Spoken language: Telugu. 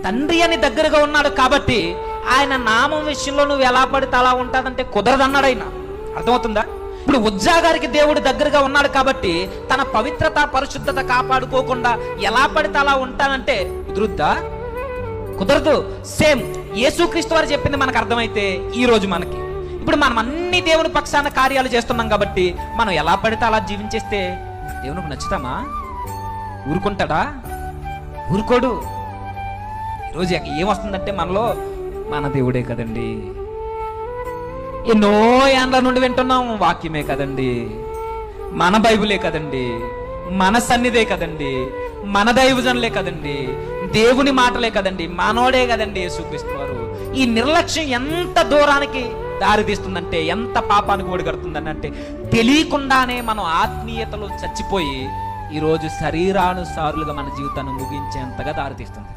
తండ్రి అని దగ్గరగా ఉన్నాడు కాబట్టి ఆయన నామం విషయంలో నువ్వు ఎలా పడితే అలా ఉంటాదంటే కుదరదన్నాడు ఆయన. అర్థమవుతుందా? ఇప్పుడు ఉజ్జా గారికి దేవుడు దగ్గరగా ఉన్నాడు కాబట్టి తన పవిత్రత పరిశుద్ధత కాపాడుకోకుండా ఎలా పడితే అలా ఉంటానంటే కుదురుద్దా? కుదరదు. సేమ్ యేసుక్రీస్తు వారు చెప్పింది మనకు అర్థమైతే ఈ రోజు మనకి ఇప్పుడు మనం అన్ని దేవుని పక్షాన కార్యాలు చేస్తున్నాం కాబట్టి మనం ఎలా పడితే అలా జీవించేస్తే దేవునికి నచ్చుతామా? ఊరుకుంటాడా? ఊరుకోడు. ఈరోజు ఏమొస్తుందంటే మనలో మన దేవుడే కదండి, ఎన్నో ఏండ్ల నుండి వింటున్నాం, వాక్యమే కదండి, మన బైబిలే కదండి, మన సన్నిధే కదండి, మన దైవజనులే కదండి, దేవుని మాటలే కదండి, మనోడే కదండి యేసుక్రీస్తు వారు. ఈ నిర్లక్ష్యం ఎంత దూరానికి దారి తీస్తుందంటే, ఎంత పాపానికి ఒడిగడుతుందని అంటే తెలియకుండానే మనం ఆత్మీయతలో చచ్చిపోయి ఈరోజు శరీరానుసారులుగా మన జీవితాన్ని ముగించేంతగా దారితీస్తుంది.